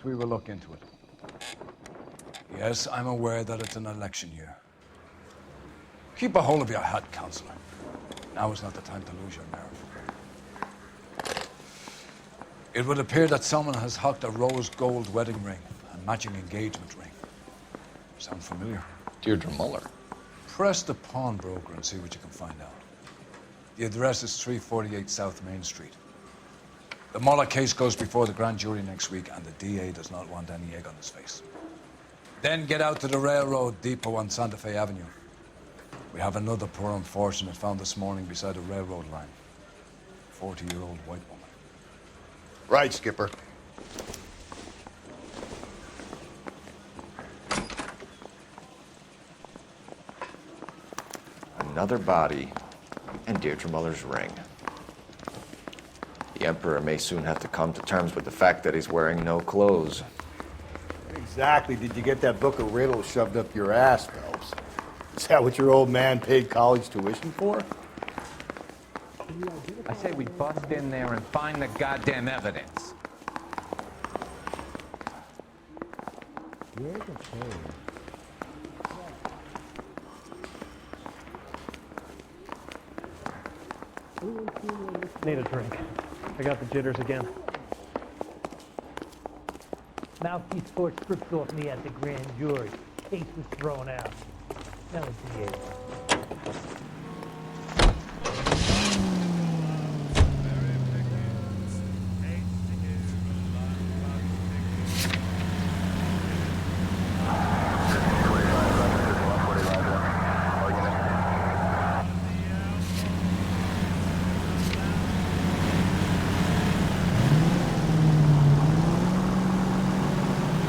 course, we will look into it. Yes, I'm aware that it's an election year. Keep a hold of your hat, Counselor. Now is not the time to lose your nerve. It would appear that someone has hocked a rose gold wedding ring and matching engagement ring. Sound familiar? Deirdre Muller. Press the pawnbroker and see what you can find out. The address is 348 South Main Street. The Muller case goes before the grand jury next week, and the DA does not want any egg on his face. Then get out to the railroad depot on Santa Fe Avenue. We have another poor unfortunate found this morning beside a railroad line. 40-year-old white woman. Right, Skipper. Another body, and Deirdre Muller's ring. The Emperor may soon have to come to terms with the fact that he's wearing no clothes. Exactly did you get that book of riddles shoved up your ass, Phelps? Is that what your old man paid college tuition for? I say we bust in there and find the goddamn evidence. Need a drink. I got the jitters again. Mouthpiece Court stripped off me at the grand jury. Case was thrown out. Now it's the end.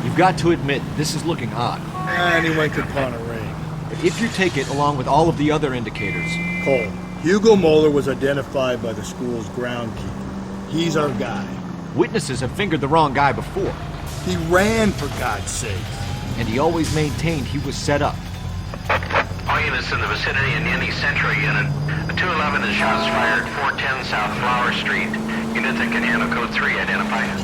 You've got to admit, this is looking odd. Anyone could pawn a ring. But if you take it along with all of the other indicators... Cole, Hugo Moeller was identified by the school's groundkeeper. He's our guy. Witnesses have fingered the wrong guy before. He ran, for God's sake. And he always maintained he was set up. All units in the vicinity in any Central unit. A 211 is shots fired, 410 South Flower Street. Unit that can handle code 3 identified.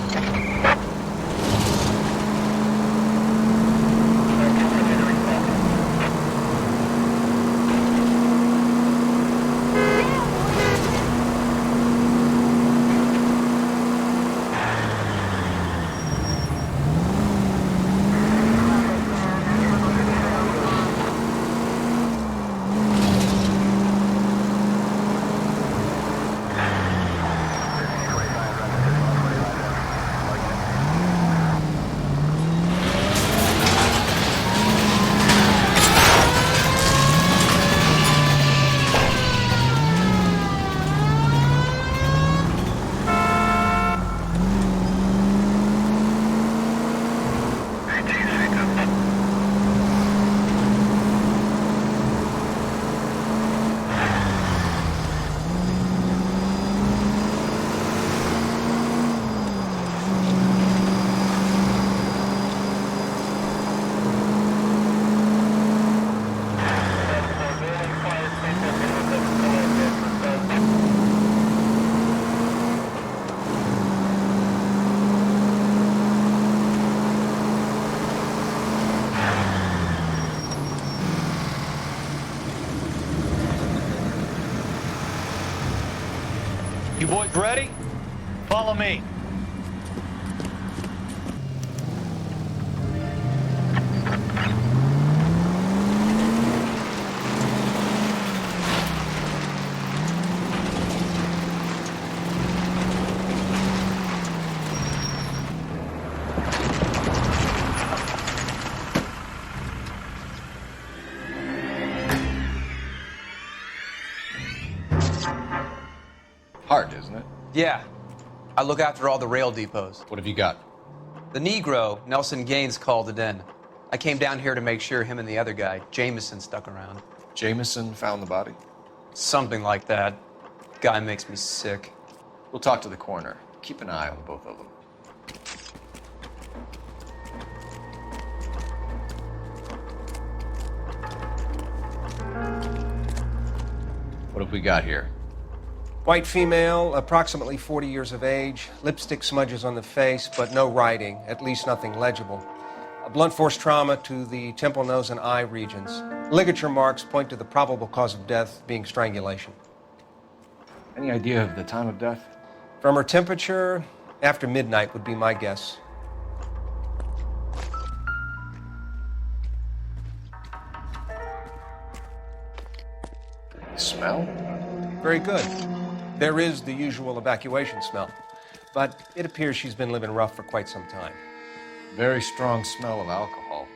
You boys ready? Follow me. Hard, isn't it? Yeah. I look after all the rail depots. What have you got? The Negro, Nelson Gaines, called it in. I came down here to make sure him and the other guy, Jameson, stuck around. Jameson found the body? Something like that. Guy makes me sick. We'll talk to the coroner. Keep an eye on both of them. What have we got here? White female, approximately 40 years of age, lipstick smudges on the face, but no writing, at least nothing legible. A blunt force trauma to the temple, nose, and eye regions. Ligature marks point to the probable cause of death being strangulation. Any idea of the time of death? From her temperature, after midnight would be my guess. Smell? Very good. There is the usual evacuation smell, but it appears she's been living rough for quite some time. Very strong smell of alcohol.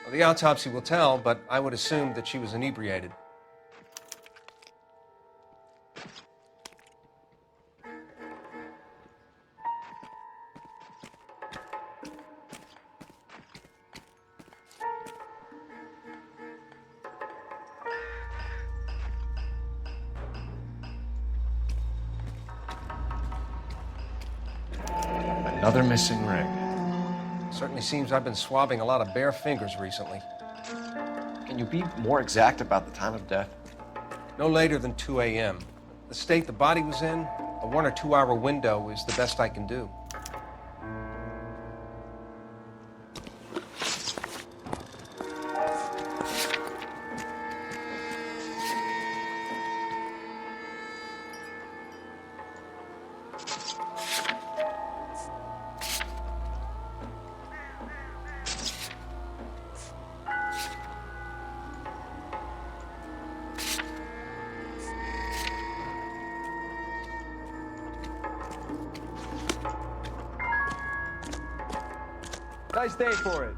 Well, the autopsy will tell, but I would assume that she was inebriated. Another missing ring. Certainly seems I've been swabbing a lot of bare fingers recently. Can you be more exact about the time of death? No later than 2 a.m. The state the body was in, a 1 or 2 hour window is the best I can do. Nice day for it.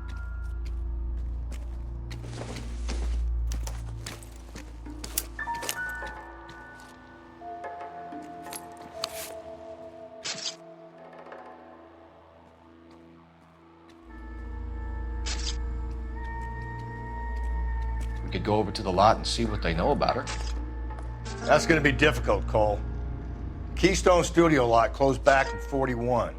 We could go over to the lot and see what they know about her. That's gonna be difficult, Cole. Keystone Studio lot closed back in 41.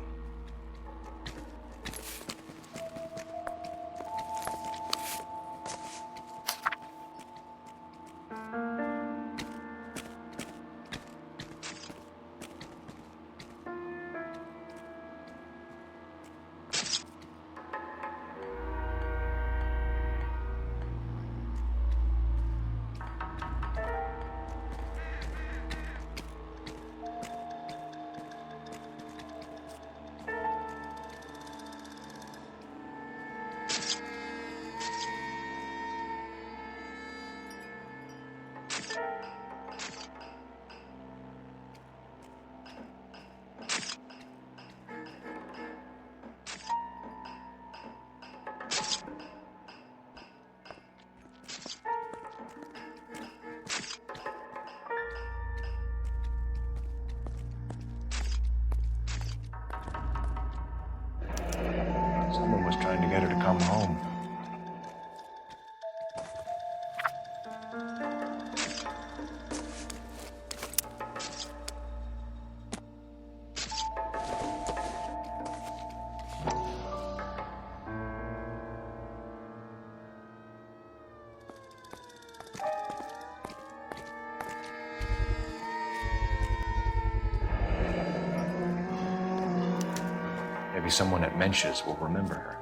Someone was trying to get her to come home. Maybe someone at Mensch's will remember her.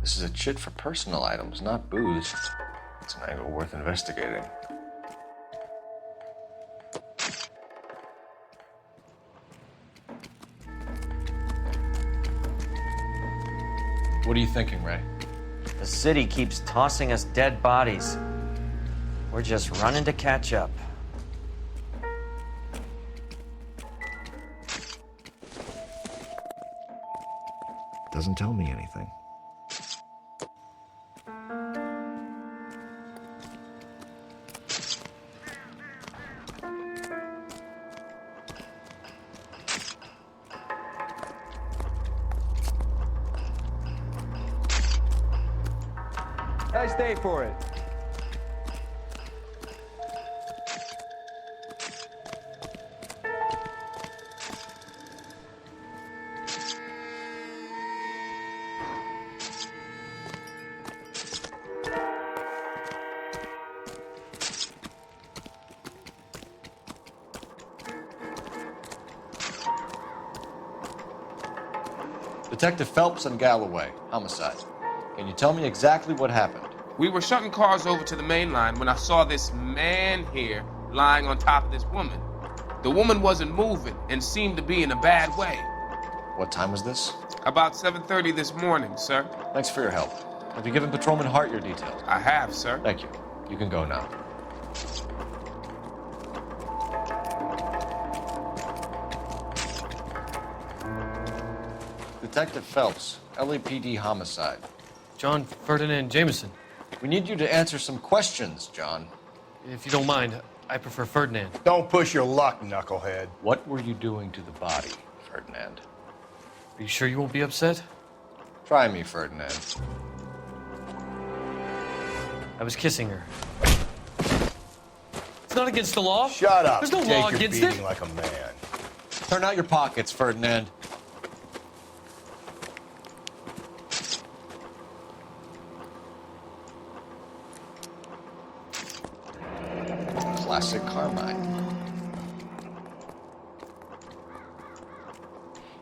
This is a chit for personal items, not booze. It's an angle worth investigating. What are you thinking, Ray? The city keeps tossing us dead bodies. We're just running to catch up. Doesn't tell me anything. Nice day for it. Detective Phelps and Galloway, homicide. Can you tell me exactly what happened? We were shutting cars over to the main line when I saw this man here lying on top of this woman. The woman wasn't moving and seemed to be in a bad way. What time was this? About 7:30 this morning, sir. Thanks for your help. Have you given Patrolman Hart your details? I have, sir. Thank you. You can go now. Detective Phelps, LAPD homicide. John Ferdinand Jameson. We need you to answer some questions, John. If you don't mind, I prefer Ferdinand. Don't push your luck, knucklehead. What were you doing to the body, Ferdinand? Are you sure you won't be upset? Try me, Ferdinand. I was kissing her. It's not against the law. Shut up. There's no Take law your against beating it. like a man. Turn out your pockets, Ferdinand. Classic Carmine.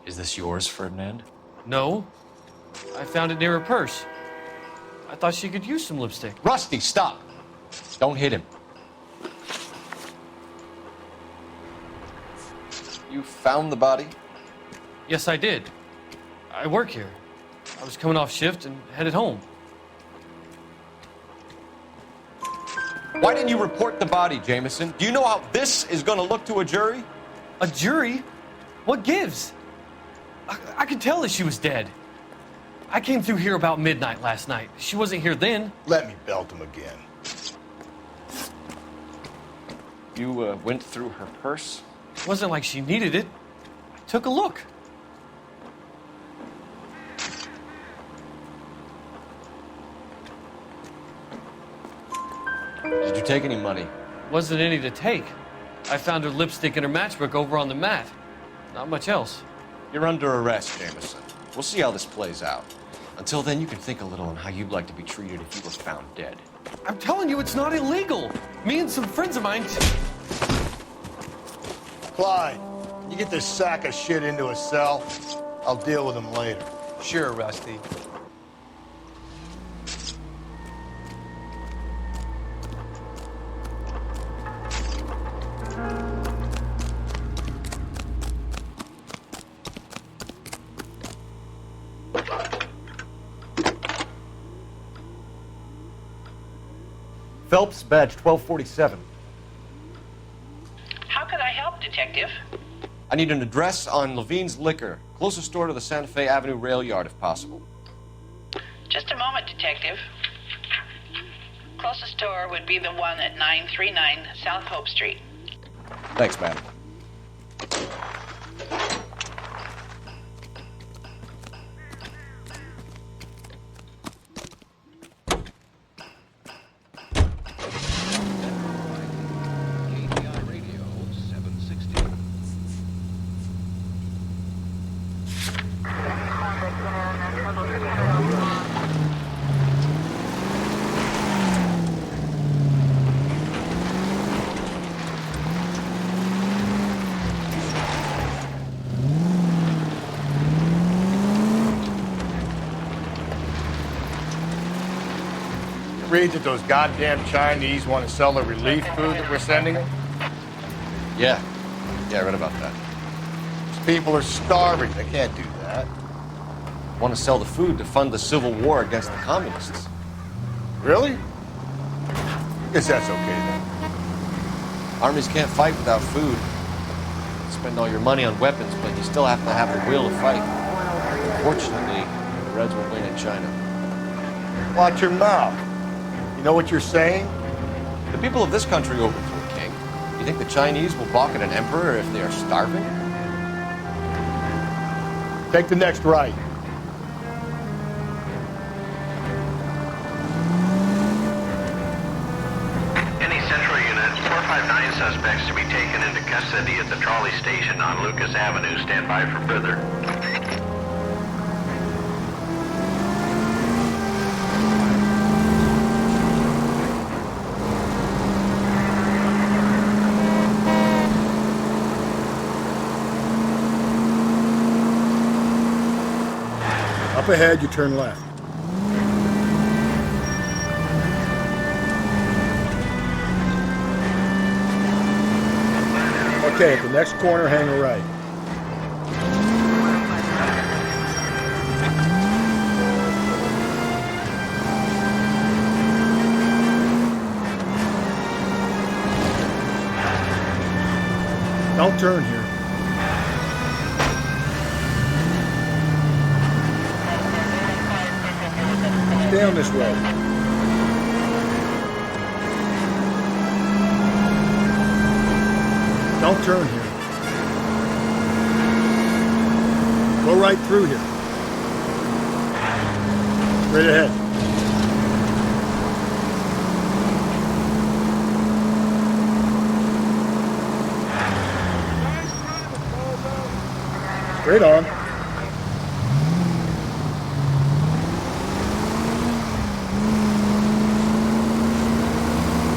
Is this yours, Ferdinand? No. I found it near her purse. I thought she could use some lipstick. Rusty, stop! Don't hit him. You found the body? Yes, I did. I work here. I was coming off shift and headed home. Why didn't you report the body, Jameson? Do you know how this is going to look to a jury? A jury? What gives? I could tell that she was dead. I came through here about midnight last night. She wasn't here then. Let me belt him again. You went through her purse? It wasn't like she needed it. I took a look. Did you take any money? Wasn't any to take. I found her lipstick and her matchbook over on the mat. Not much else. You're under arrest, Jameson. We'll see how this plays out. Until then, you can think a little on how you'd like to be treated if you were found dead. I'm telling you, it's not illegal. Me and some friends of mine... Clyde, you get this sack of shit into a cell. I'll deal with him later. Sure, Rusty. Phelps, badge 1247. How could I help, Detective? I need an address on Levine's Liquor, closest store to the Santa Fe Avenue rail yard, if possible. Just a moment, Detective. Closest store would be the one at 939 South Hope Street. Thanks, madam. Read that those goddamn Chinese want to sell the relief food that we're sending them? Yeah, I read about that. These people are starving. They can't do that. Want to sell the food to fund the civil war against the communists. Really? Guess that's okay then. Armies can't fight without food. You spend all your money on weapons, but you still have to have the will to fight. Fortunately, the Reds will win in China. Watch your mouth. You know what you're saying? The people of this country overthrew a king. You think the Chinese will balk at an emperor if they are starving? Take the next right. suspects to be taken into custody at the trolley station on Lucas Avenue. Stand by for further. Up ahead, you turn left. Okay, at the next corner, hang a right. Don't turn here. Stay on this road. Don't turn here. Go right through here. Straight ahead. Straight on.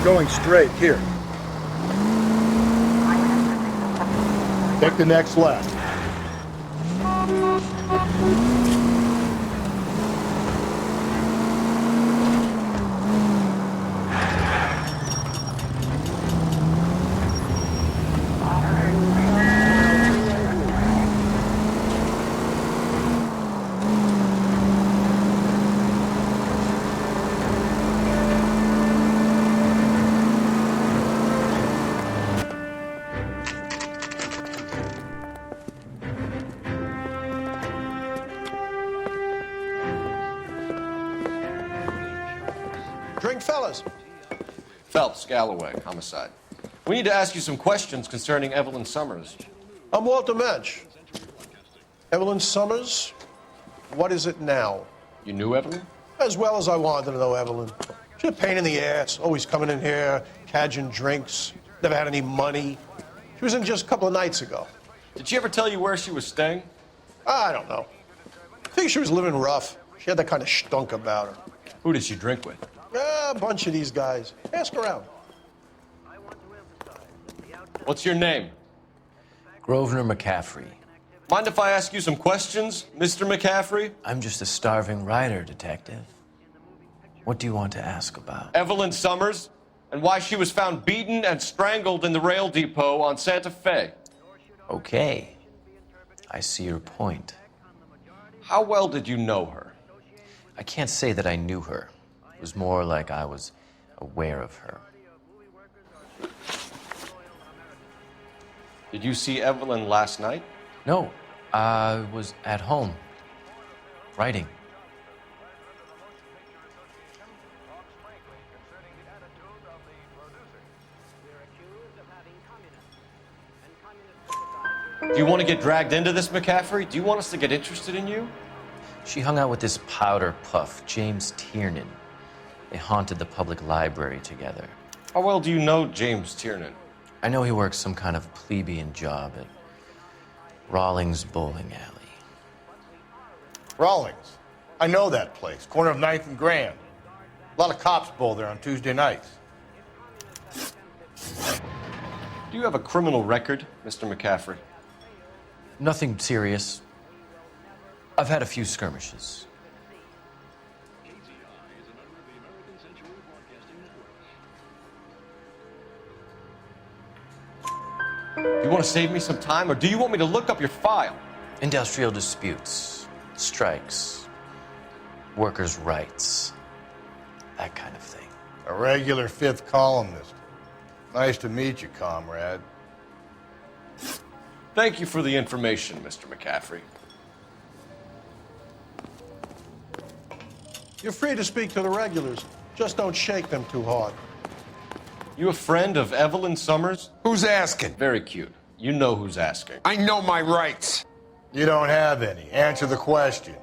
Going straight here. Take the next left. Drink, fellas. Phelps, Galloway, homicide. We need to ask you some questions concerning Evelyn Summers. I'm Walter Mensch. Evelyn Summers, what is it now? You knew Evelyn? As well as I wanted to know Evelyn. She's a pain in the ass, always coming in here, cadging drinks, never had any money. She was in just a couple of nights ago. Did she ever tell you where she was staying? I don't know. I think she was living rough. She had that kind of stunk about her. Who did she drink with? A bunch of these guys. Ask around. What's your name? Grosvenor McCaffrey. Mind if I ask you some questions, Mr. McCaffrey? I'm just a starving writer, detective. What do you want to ask about? Evelyn Summers, and why she was found beaten and strangled in the rail depot on Santa Fe. Okay. I see your point. How well did you know her? I can't say that I knew her. It was more like I was aware of her. Did you see Evelyn last night? No, I was at home, writing. Do you want to get dragged into this, McCaffrey? Do you want us to get interested in you? She hung out with this powder puff, James Tiernan. They haunted the public library together. How well do you know James Tiernan? I know he works some kind of plebeian job at Rawlings Bowling Alley. Rawlings. I know that place. Corner of 9th and Grand. A lot of cops bowl there on Tuesday nights. Do you have a criminal record, Mr. McCaffrey? Nothing serious. I've had a few skirmishes. Do you want to save me some time, or do you want me to look up your file? Industrial disputes, strikes, workers' rights, that kind of thing. A regular fifth columnist. Nice to meet you, comrade. Thank you for the information, Mr. McCaffrey. You're free to speak to the regulars. Just don't shake them too hard. You a friend of Evelyn Summers? Who's asking? Very cute. You know who's asking. I know my rights. You don't have any. Answer the question.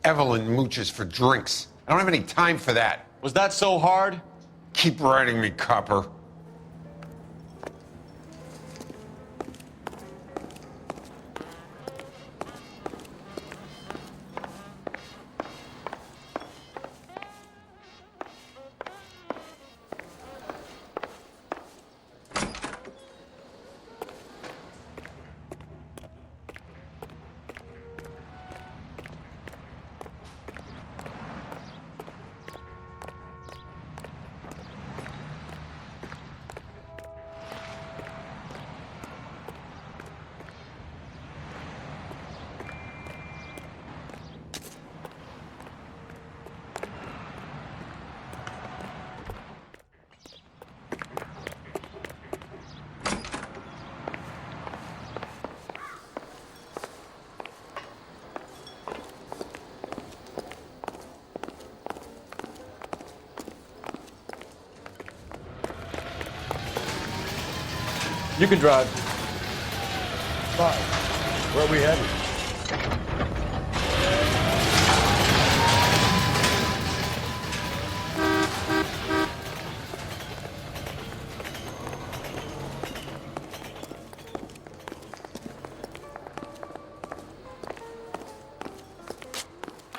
Evelyn mooches for drinks. I don't have any time for that. Was that so hard? Keep writing me, copper. You can drive. Fine. Where are we headed?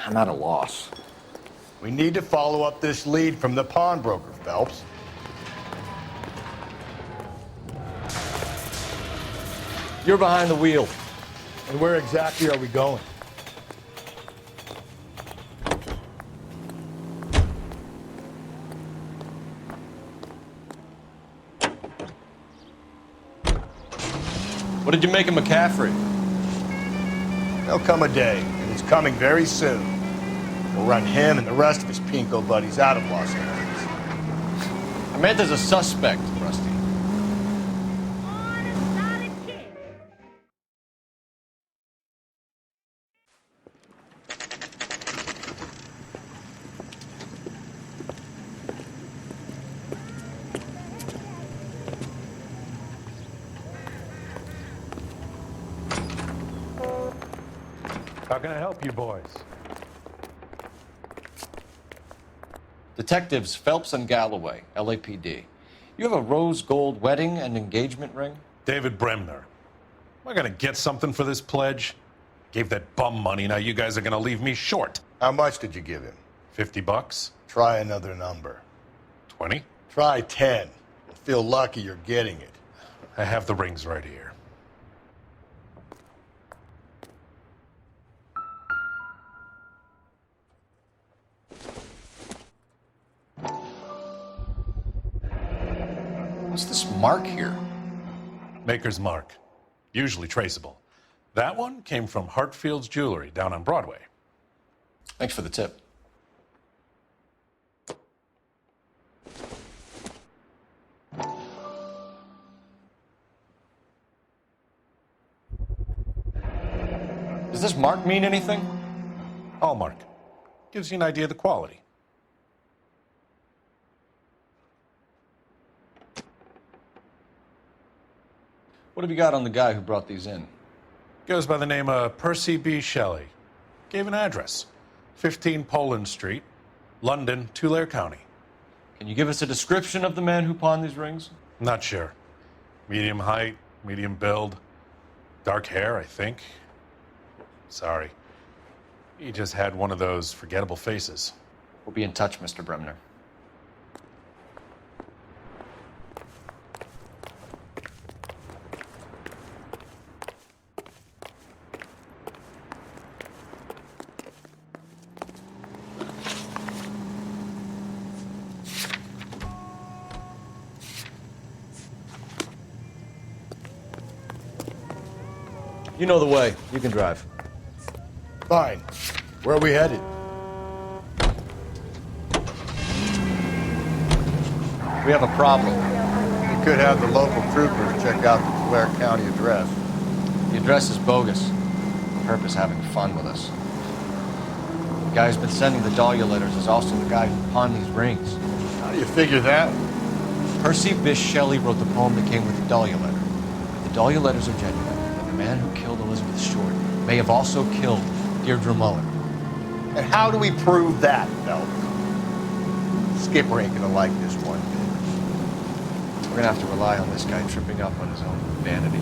I'm at a loss. We need to follow up this lead from the pawnbroker, Phelps. You're behind the wheel. And where exactly are we going? What did you make of McCaffrey? There'll come a day, and it's coming very soon. We'll run him and the rest of his pinko buddies out of Los Angeles. I meant as a suspect, Rusty. How can I help you boys? Detectives Phelps and Galloway, LAPD. You have a rose gold wedding and engagement ring? David Bremner. Am I gonna get something for this pledge? Gave that bum money, now you guys are gonna leave me short. How much did you give him? $50? Try another number. 20? Try 10. You'll feel lucky you're getting it. I have the rings right here. What's this mark here? Maker's mark. Usually traceable. That one came from Hartfield's Jewelry down on Broadway. Thanks for the tip. Does this mark mean anything? Hallmark. Gives you an idea of the quality. What have you got on the guy who brought these in? Goes by the name of Percy B. Shelley. Gave an address. 15 Poland Street, London, Tulare County. Can you give us a description of the man who pawned these rings? Not sure. Medium height, medium build. Dark hair, I think. Sorry. He just had one of those forgettable faces. We'll be in touch, Mr. Bremner. You know the way. You can drive. Fine. Where are we headed? We have a problem. We could have the local troopers check out the Tulare County address. The address is bogus. The purpose having fun with us. The guy who's been sending the Dahlia letters is also the guy who pawned these rings. How do you figure that? Percy Bysshe Shelley wrote the poem that came with the Dahlia letter. If the Dahlia letters are genuine, then the man who killed Elizabeth Short may have also killed Deirdre Mullen. And how do we prove that, Phelps? Skipper ain't gonna like this one bit. We're gonna have to rely on this guy tripping up on his own vanity.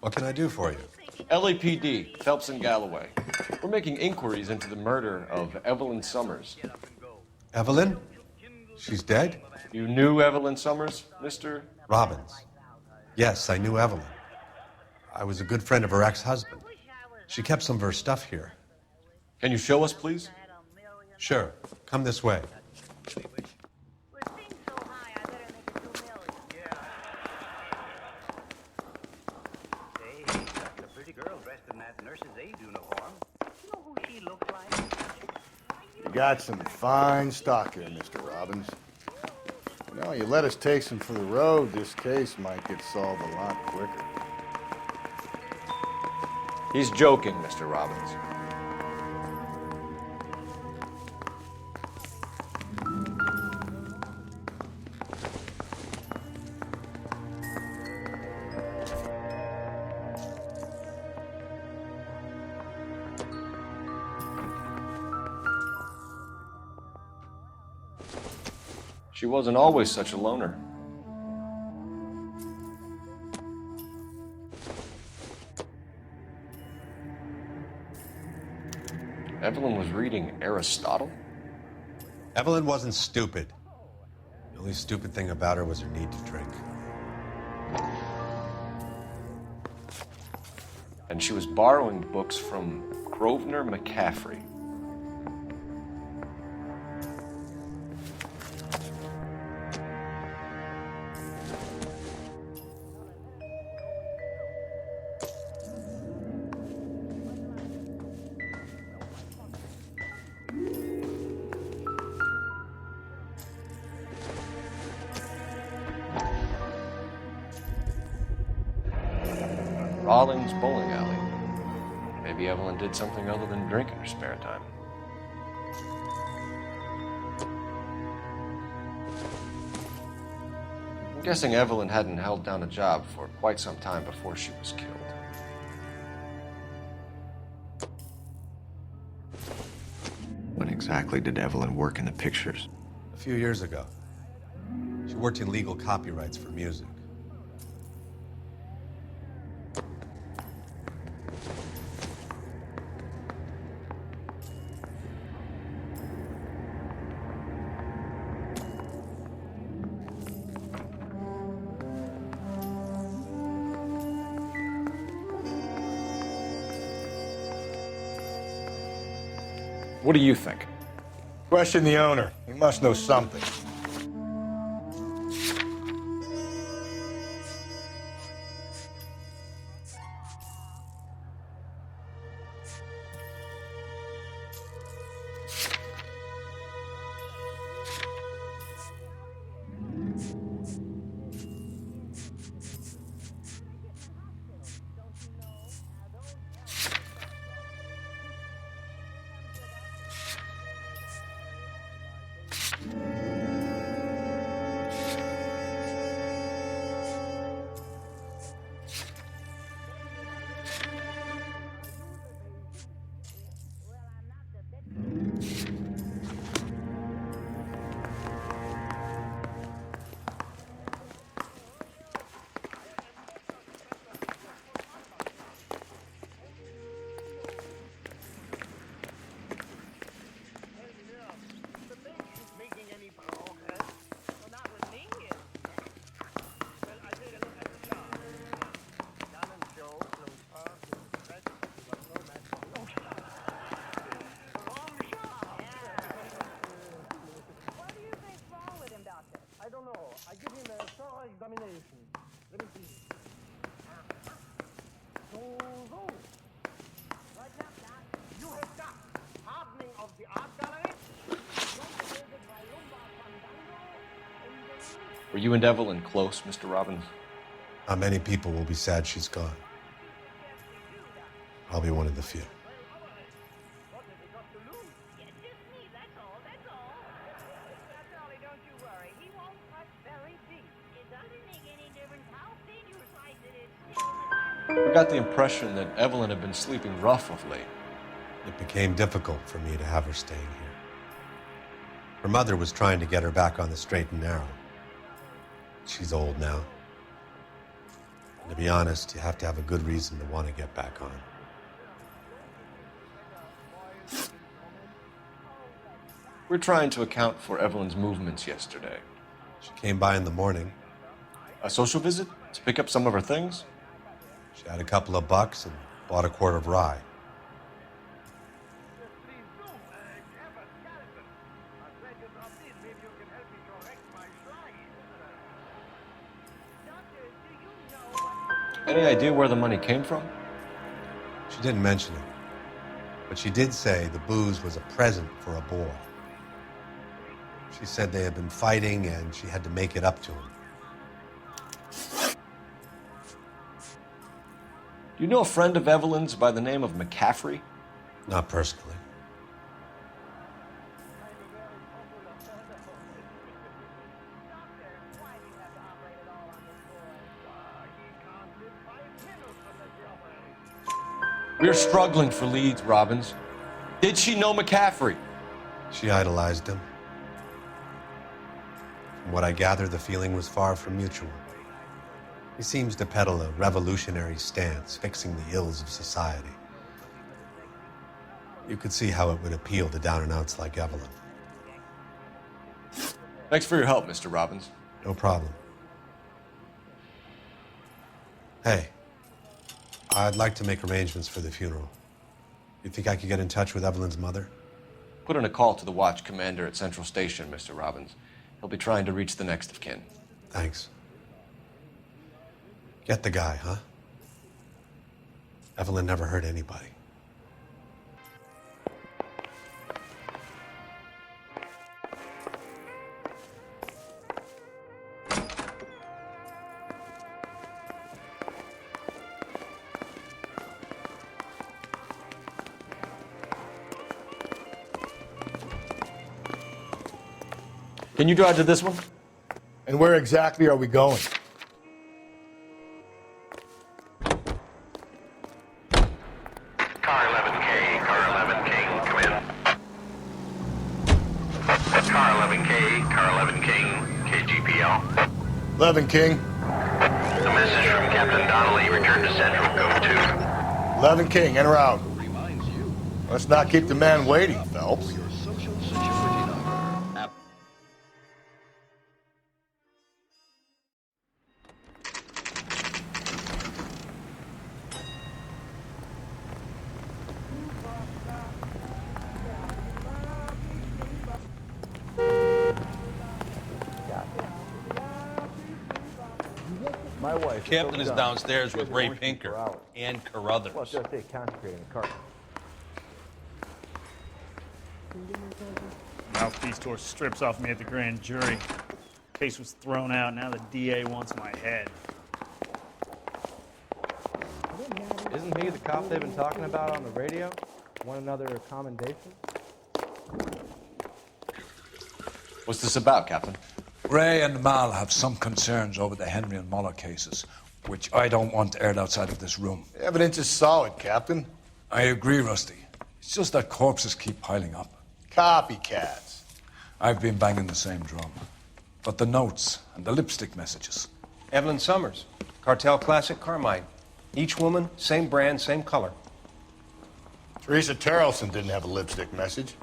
What can I do for you? LAPD, Phelps and Galloway. We're making inquiries into the murder of Evelyn Summers. Evelyn? She's dead? You knew Evelyn Summers, Mr. Robbins. Yes, I knew Evelyn. I was a good friend of her ex-husband. She kept some of her stuff here. Can you show us, please? Sure. Come this way. You got some fine stock here, Mr. Robbins. You know, you let us take some for the road, this case might get solved a lot quicker. He's joking, Mr. Robbins. She wasn't always such a loner. Evelyn was reading Aristotle? Evelyn wasn't stupid. The only stupid thing about her was her need to drink. And she was borrowing books from Grosvenor McCaffrey. Rollins Bowling Alley. Maybe Evelyn did something other than drink in her spare time. I'm guessing Evelyn hadn't held down a job for quite some time before she was killed. When exactly did Evelyn work in the pictures? A few years ago. She worked in legal copyrights for music. What do you think? Question the owner. He must know something. Were you and Evelyn close, Mr. Robbins? Not many people will be sad she's gone. I'll be one of the few. I got the impression that Evelyn had been sleeping rough of late. It became difficult for me to have her staying here. Her mother was trying to get her back on the straight and narrow. She's old now. And to be honest, you have to have a good reason to want to get back on. We're trying to account for Evelyn's movements yesterday. She came by in the morning. A social visit? To pick up some of her things? She had a couple of bucks and bought a quart of rye. Any idea where the money came from? She didn't mention it, but But she did say the booze was a present for a boy. She said they had been fighting and she had to make it up to him. Do you know a friend of Evelyn's by the name of McCaffrey? Not personally. We're struggling for leads, Robbins. Did she know McCaffrey? She idolized him. From what I gather, the feeling was far from mutual. He seems to peddle a revolutionary stance, fixing the ills of society. You could see how it would appeal to down-and-outs like Evelyn. Thanks for your help, Mr. Robbins. No problem. Hey, I'd like to make arrangements for the funeral. You think I could get in touch with Evelyn's mother? Put in a call to the watch commander at Central Station, Mr. Robbins. He'll be trying to reach the next of kin. Thanks. Get the guy, huh? Evelyn never hurt anybody. Can you drive to this one? And where exactly are we going? Car 11K, car 11K, come in. Car 11K, car 11 King, KGPL. 11 King. A message from Captain Donnelly, return to Central, go to. 11 King, en route. Let's not keep the man waiting, Phelps. My wife. Captain is downstairs with Ray Pinker and Carruthers. Well, just say concentrate in the car. Mouthpiece tore strips off me at the grand jury. Case was thrown out. Now the DA wants my head. Isn't he the cop they've been talking about on the radio? Want another commendation? What's this about, Captain? Ray and Mal have some concerns over the Henry and Muller cases, which I don't want aired outside of this room. The evidence is solid, Captain. I agree, Rusty. It's just that corpses keep piling up. Copycats. I've been banging the same drum. But the notes and the lipstick messages. Evelyn Summers, Cartel Classic Carmine. Each woman, same brand, same color. Teresa Terrelson didn't have a lipstick message.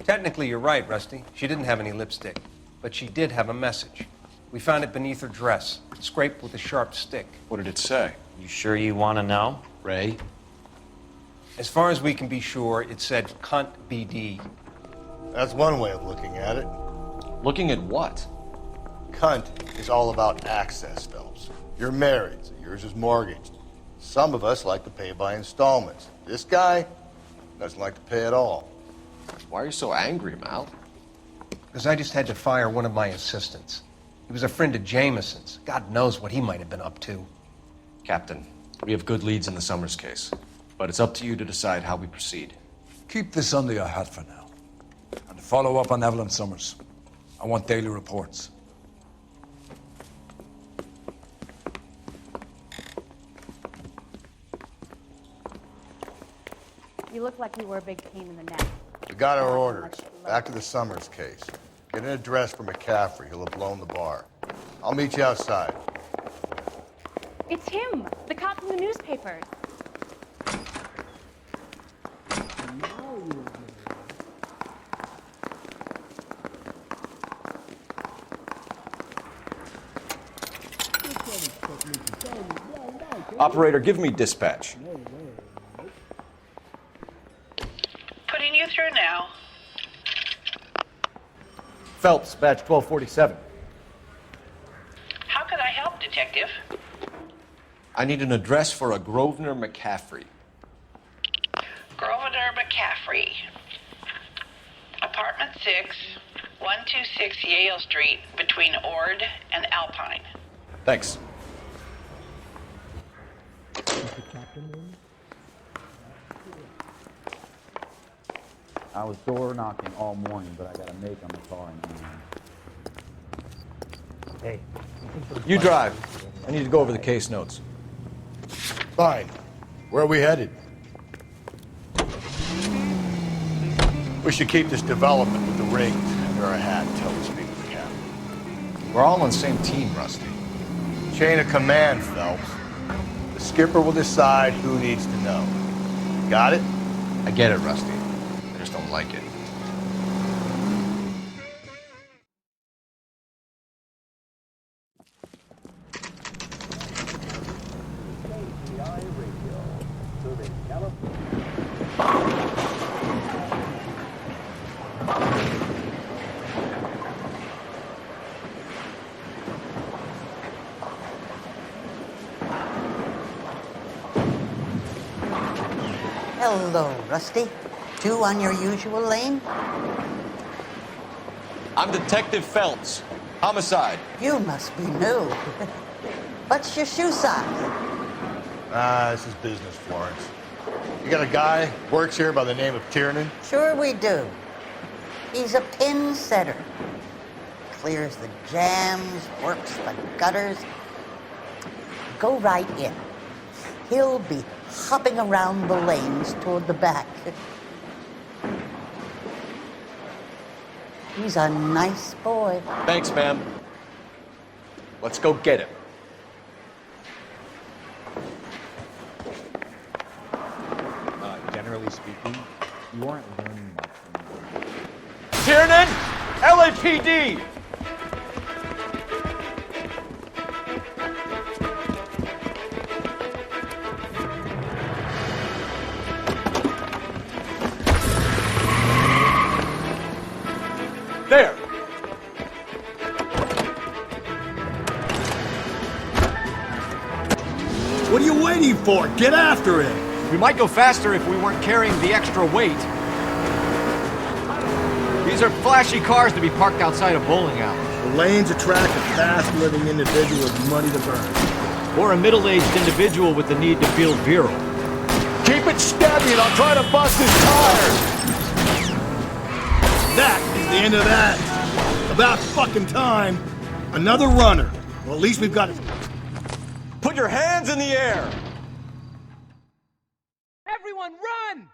Technically, you're right, Rusty. She didn't have any lipstick. But she did have a message. We found it beneath her dress, scraped with a sharp stick. What did it say? You sure you want to know? Ray? As far as we can be sure, it said cunt BD. That's one way of looking at it. Looking at what? Cunt is all about access, Phelps. You're married, so yours is mortgaged. Some of us like to pay by installments. This guy doesn't like to pay at all. Why are you so angry, Mal? Because I just had to fire one of my assistants. He was a friend of Jameson's. God knows what he might have been up to. Captain, we have good leads in the Summers case, but it's up to you to decide how we proceed. Keep this under your hat for now. And follow up on Evelyn Summers. I want daily reports. You look like you were a big pain in the neck. We got our orders. Back to the Summers case. Get an address for McCaffrey. He'll have blown the bar. I'll meet you outside. It's him, the cop from the newspapers. Operator, give me dispatch. Putting you through now. Phelps, badge 1247. How could I help, Detective? I need an address for a Grosvenor McCaffrey. Grosvenor McCaffrey. 3. Apartment 6, 126 Yale Street, between Ord and Alpine. Thanks. I was door knocking all morning, but I got a make on the car now. Hey. You drive. I need to go over the case notes. Fine. Where are we headed? We should keep this development with the rings under our hat until we speak with the captain. We're all on the same team, Rusty. Chain of command, Phelps. The skipper will decide who needs to know. Got it? I get it, Rusty. I just don't like it. Hello, Rusty. 2 on your usual lane? I'm Detective Phelps. Homicide. You must be new. What's your shoe size? This is business, Florence. You got a guy who works here by the name of Tiernan? Sure we do. He's a pin setter. Clears the jams, works the gutters. Go right in. He'll be hopping around the lanes toward the back. He's a nice boy. Thanks, ma'am. Let's go get him. Generally speaking, you aren't learning much from me. Tiernan! LAPD! There! What are you waiting for? Get after it! We might go faster if we weren't carrying the extra weight. These are flashy cars to be parked outside a bowling alley. The lanes attract a fast-living individual with money to burn. Or a middle-aged individual with the need to feel virile. Keep it steady and I'll try to bust his tires! That is the end of that. About fucking time. Another runner. Well, at least we've got it. Put your hands in the air! Everyone, run!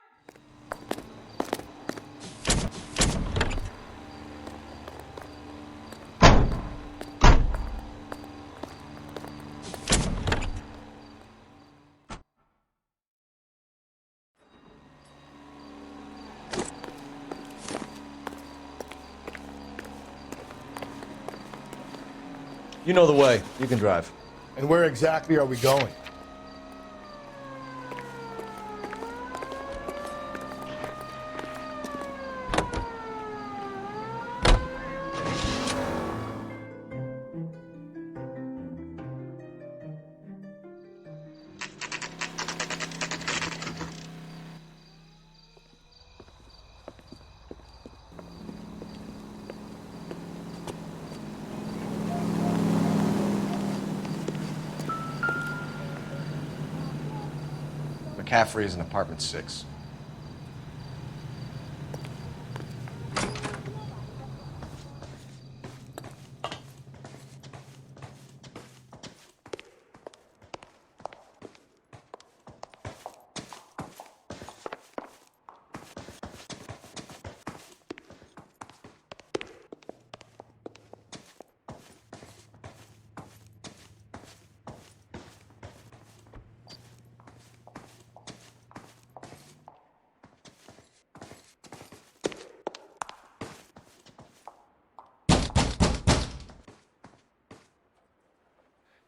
You know the way. You can drive. And where exactly are we going? McCaffrey is in apartment 6.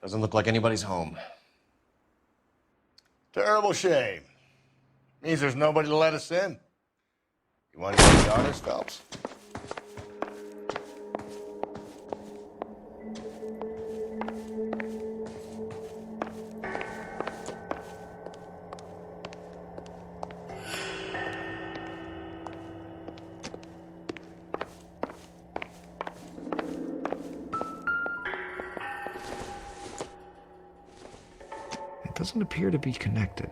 Doesn't look like anybody's home. Terrible shame. Means there's nobody to let us in. You want to be honest, Phelps? doesn't appear to be connected.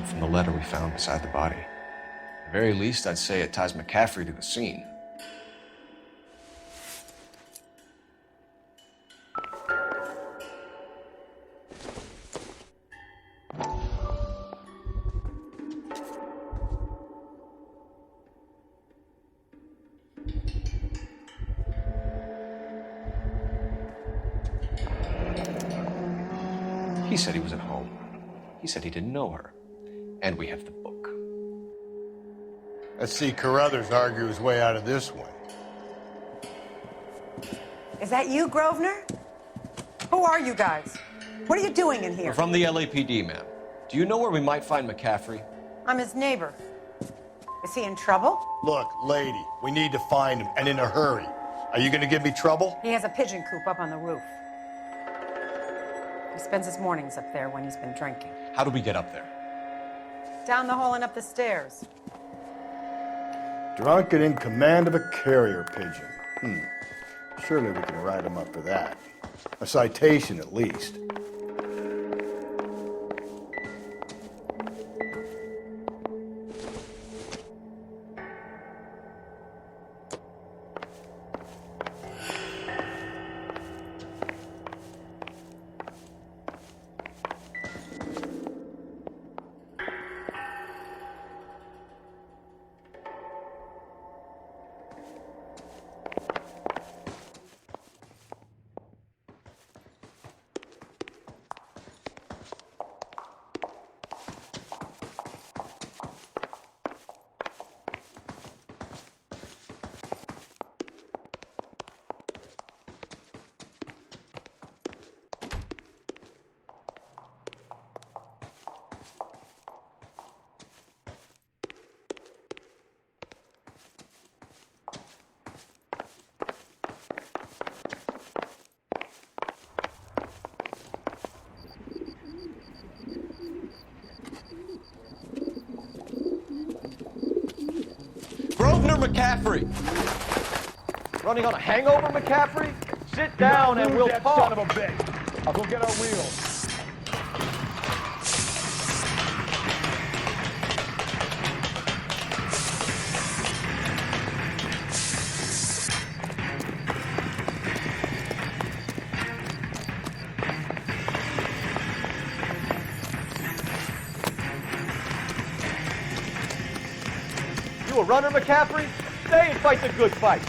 From the letter we found beside the body. At the very least, I'd say it ties McCaffrey to the scene. He said he was at home. He said he didn't know her. And we have the book. Let's see Carruthers argue his way out of this one. Is that you, Grosvenor? Who are you guys? What are you doing in here? We're from the LAPD, ma'am. Do you know where we might find McCaffrey? I'm his neighbor. Is he in trouble? Look, lady, we need to find him, and in a hurry. Are you gonna give me trouble? He has a pigeon coop up on the roof. He spends his mornings up there when he's been drinking. How do we get up there? Down the hall and up the stairs. Drunk and in command of a carrier pigeon. Surely we can write him up for that. A citation, at least. McCaffrey! Running on a hangover, McCaffrey? Sit down and we'll talk. Son of a bitch. I'll go get our wheels. You a runner, McCaffrey? Stay and fight the good fight.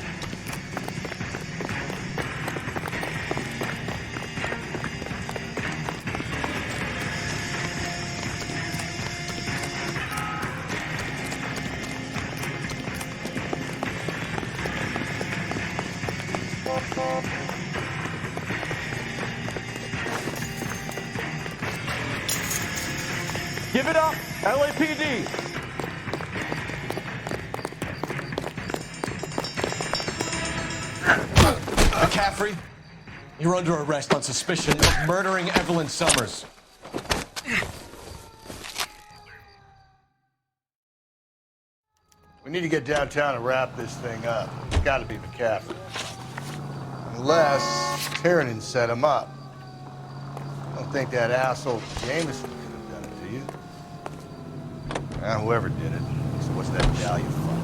Give it up, LAPD. McCaffrey, you're under arrest on suspicion of murdering Evelyn Summers. We need to get downtown and wrap this thing up. It's got to be McCaffrey. Unless Tiernan set him up. I don't think that asshole Jameson could have done it to you. Whoever did it. So what's that value for?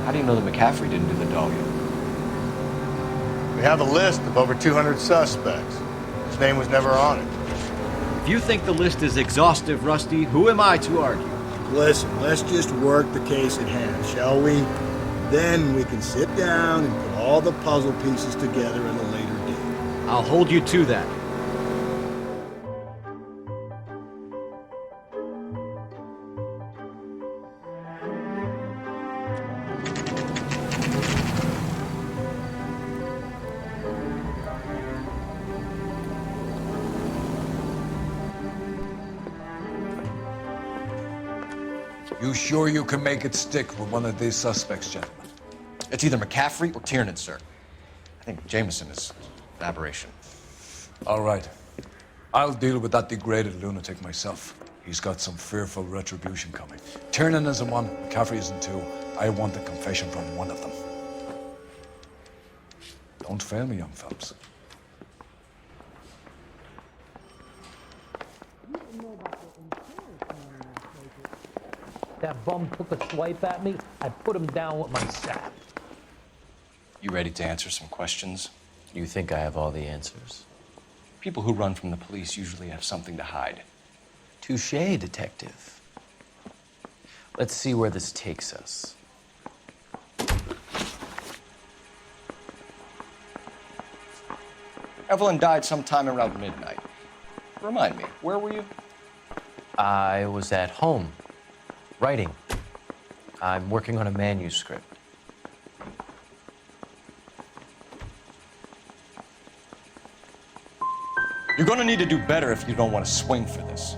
How do you know that McCaffrey didn't do the dogging? We have a list of over 200 suspects. His name was never on it. If you think the list is exhaustive, Rusty, who am I to argue? Listen, let's just work the case at hand, shall we? Then we can sit down and put all the puzzle pieces together at a later date. I'll hold you to that. You sure you can make it stick with one of these suspects, gentlemen? It's either McCaffrey or Tiernan, sir. I think Jameson is an aberration. All right. I'll deal with that degraded lunatic myself. He's got some fearful retribution coming. Tiernan isn't one, McCaffrey isn't two. I want a confession from one of them. Don't fail me, young fellas. That bum took a swipe at me, I put him down with my sap. You ready to answer some questions? You think I have all the answers? People who run from the police usually have something to hide. Touché, detective. Let's see where this takes us. Evelyn died sometime around midnight. Remind me, where were you? I was at home, writing. I'm working on a manuscript. You're gonna need to do better if you don't want to swing for this.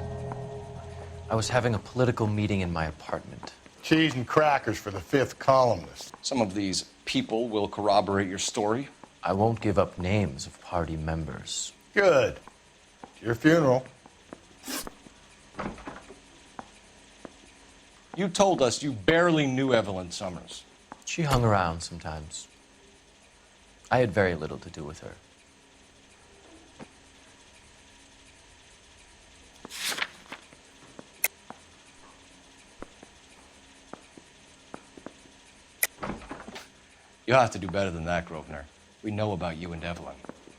I was having a political meeting in my apartment. Cheese and crackers for the fifth columnist. Some of these people will corroborate your story. I won't give up names of party members. Good. It's your funeral. You told us you barely knew Evelyn Summers. She hung around sometimes. I had very little to do with her. You'll have to do better than that, Grosvenor. We know about you and Evelyn.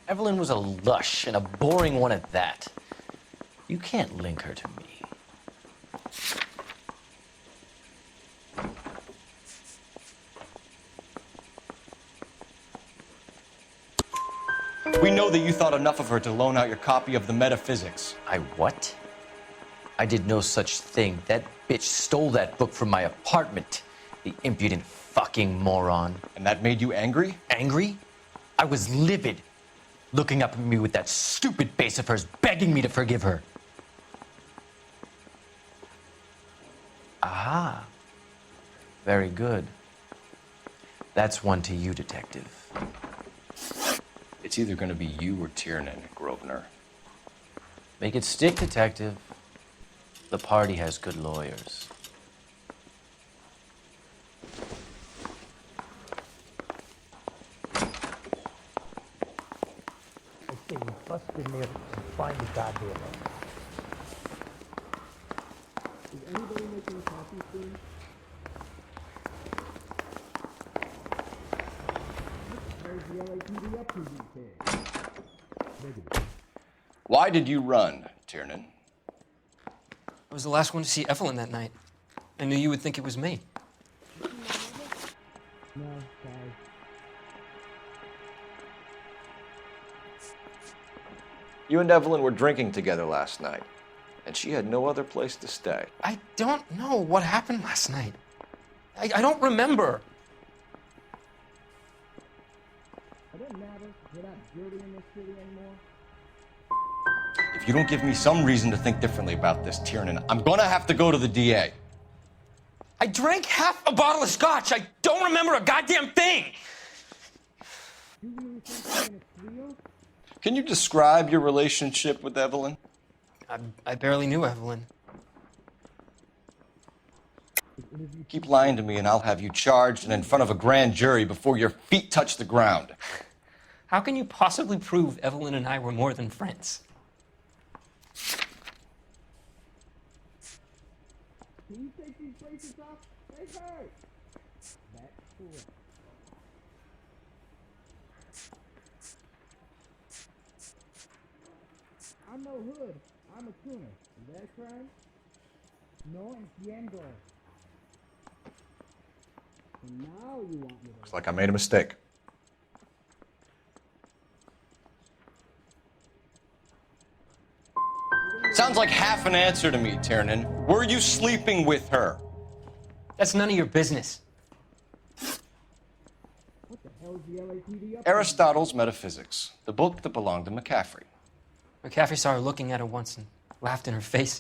Evelyn was a lush, and a boring one at that. You can't link her to me. We know that you thought enough of her to loan out your copy of the Metaphysics. I what? I did no such thing. That bitch stole that book from my apartment. The impudent fucking moron. And that made you angry? Angry? I was livid. Looking up at me with that stupid face of hers, begging me to forgive her. Aha. Very good. That's one to you, detective. It's either going to be you or Tiernan, Grosvenor. Make it stick, detective. The party has good lawyers. I say we bust in there and find the goddamn one. Is anybody making coffee soon? Where's the LAPD up to these days? Negative. Why did you run, Tiernan? I was the last one to see Evelyn that night. I knew you would think it was me. No, guys. You and Evelyn were drinking together last night, and she had no other place to stay. I don't know what happened last night. I don't remember. It doesn't matter. We're not dirty in this city anymore. If you don't give me some reason to think differently about this, Tiernan, I'm gonna have to go to the DA. I drank half a bottle of scotch. I don't remember a goddamn thing. You really think it's real? Can you describe your relationship with Evelyn? I barely knew Evelyn. Keep lying to me and I'll have you charged and in front of a grand jury before your feet touch the ground. How can you possibly prove Evelyn and I were more than friends? Can you take these braces off? They hurt. That's correct. I'm no hood. I I'm a tuner. Is that right? No entiendo. So now you want me to... Looks like I made a mistake. Sounds like half an answer to me, Tiernan. Were you sleeping with her? That's none of your business. What the hell is the LAPD up to? Aristotle's Metaphysics, the book that belonged to McCaffrey. McCaffrey saw her looking at her once and laughed in her face.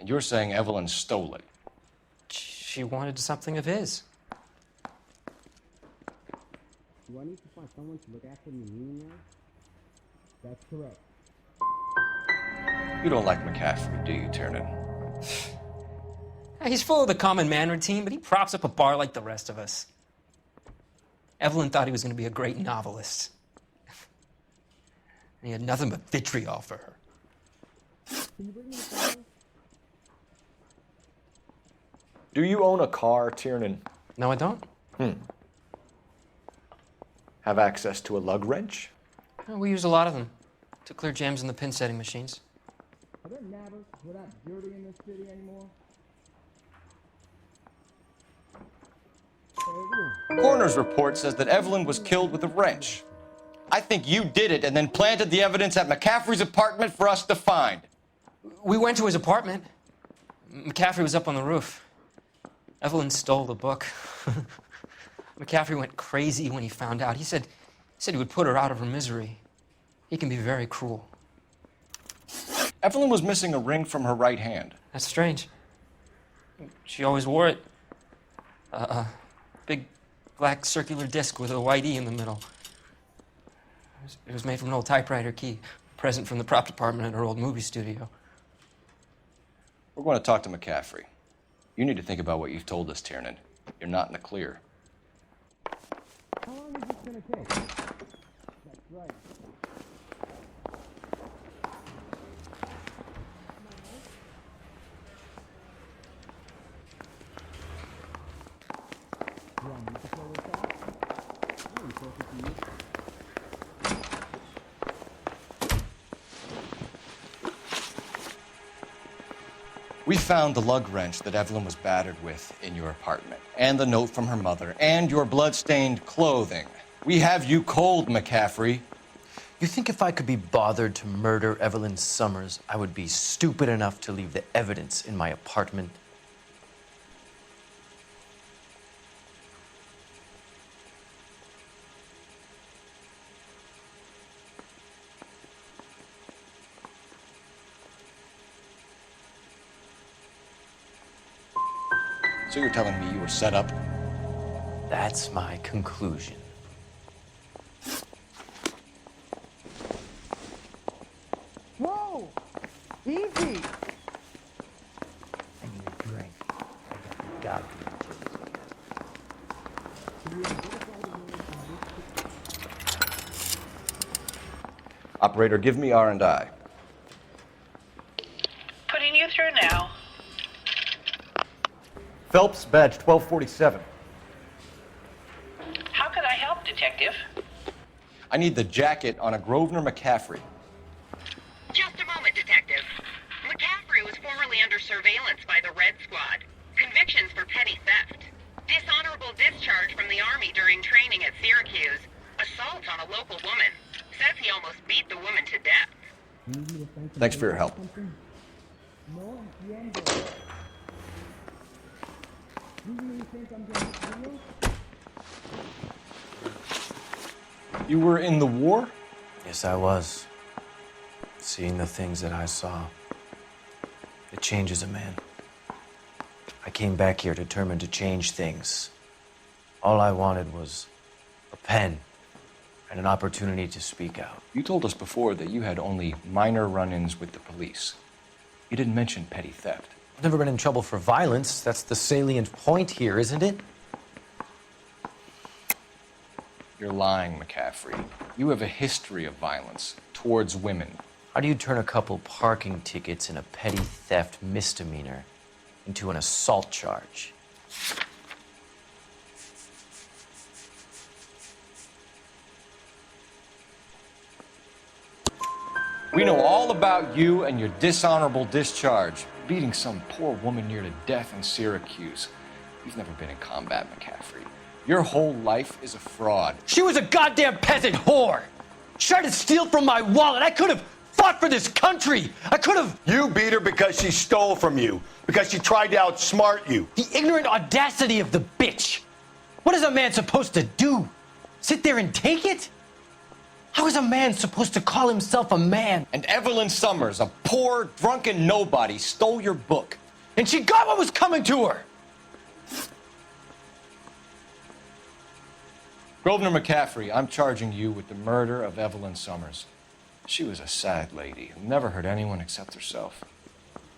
And you're saying Evelyn stole it? She wanted something of his. Do I need to find someone to look after me now? That's correct. You don't like McCaffrey, do you, Tiernan? He's full of the common man routine, but he props up a bar like the rest of us. Evelyn thought he was going to be a great novelist. And he had nothing but vitriol for her. Can you bring me a phone? Do you own a car, Tiernan? No, I don't. Have access to a lug wrench? We use a lot of them to clear jams in the pin setting machines. Are there neighbors without dirty in this city anymore? Coroner's report says that Evelyn was killed with a wrench. I think you did it and then planted the evidence at McCaffrey's apartment for us to find. We went to his apartment. McCaffrey was up on the roof. Evelyn stole the book. McCaffrey went crazy when he found out. He said he would put her out of her misery. He can be very cruel. Evelyn was missing a ring from her right hand. That's strange. She always wore it. Big black circular disc with a white E in the middle. It was made from an old typewriter key, a present from the prop department at her old movie studio. We're going to talk to McCaffrey. You need to think about what you've told us, Tiernan. You're not in the clear. How long is this going to take? That's right. Do I need to fill this out? I'm talking to you. We found the lug wrench that Evelyn was battered with in your apartment, and the note from her mother, and your blood-stained clothing. We have you cold, McCaffrey. You think if I could be bothered to murder Evelyn Summers, I would be stupid enough to leave the evidence in my apartment? So you're telling me you were set up? That's my conclusion. Whoa! Easy! I need a drink. I got Operator, give me R&I. Putting you through now. Phelps, badge 1247. How could I help, Detective? I need the jacket on a Grosvenor McCaffrey. Just a moment, Detective. McCaffrey was formerly under surveillance by the Red Squad. Convictions for petty theft. Dishonorable discharge from the Army during training at Syracuse. Assault on a local woman. Says he almost beat the woman to death. Thanks for your help. No entiendo. You really think I'm going to kill you? You were in the war? Yes, I was. Seeing the things that I saw, it changes a man. I came back here determined to change things. All I wanted was a pen and an opportunity to speak out. You told us before that you had only minor run-ins with the police. You didn't mention petty theft. I've never been in trouble for violence. That's the salient point here, isn't it? You're lying, McCaffrey. You have a history of violence towards women. How do you turn a couple parking tickets and a petty theft misdemeanor into an assault charge? We know all about you and your dishonorable discharge, beating some poor woman near to death in Syracuse. You've never been in combat, McCaffrey. Your whole life is a fraud. She was a goddamn peasant whore. She tried to steal from my wallet. I could have fought for this country. I could have. You beat her because she stole from you, because she tried to outsmart you. The ignorant audacity of the bitch. What is a man supposed to do? Sit there and take it? How is a man supposed to call himself a man? And Evelyn Summers, a poor, drunken nobody, stole your book. And she got what was coming to her. Grosvenor McCaffrey, I'm charging you with the murder of Evelyn Summers. She was a sad lady who never hurt anyone except herself.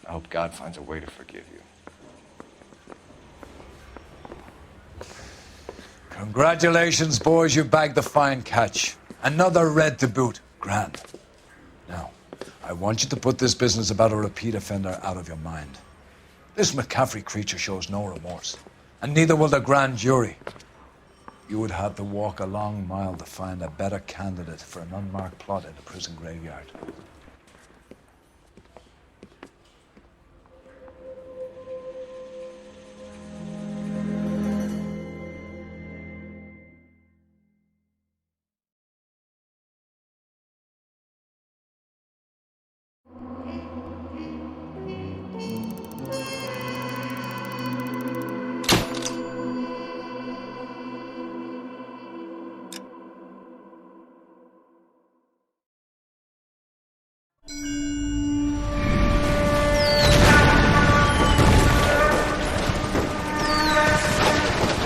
I hope God finds a way to forgive you. Congratulations, boys. You bagged the fine catch. Another red to boot. Grand. Now, I want you to put this business about a repeat offender out of your mind. This McCaffrey creature shows no remorse, and neither will the grand jury. You would have to walk a long mile to find a better candidate for an unmarked plot in the prison graveyard.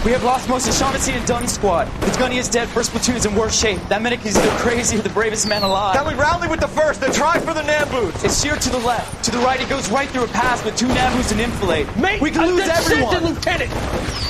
We have lost most of Shaughnessy and Dunn's squad. The gunny is dead. First platoon is in worse shape. That medic is either crazy or the bravest man alive. Now we rally with the first and try for the Nambus. It's sheer to the left. To the right, it goes right through a pass with 2 Nambus and enfilade. Mate, we can lose everyone. Lieutenant,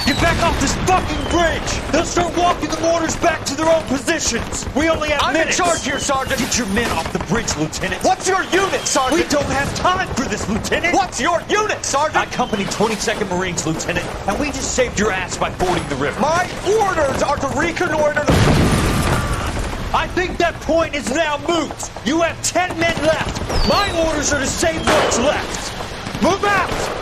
get back off this fucking bridge. They'll start walking the mortars back to their own positions. We only have minutes. I'm in charge here, Sergeant. Get your men off the bridge, Lieutenant. What's your unit, Sergeant? We don't have time for this, Lieutenant. What's your unit, Sergeant? I company 22nd Marines, Lieutenant, and we just saved your ass by fording the river. My orders are to reconnoiter the... I think that point is now moot. You have 10 men left. My orders are to save what's left. Move out!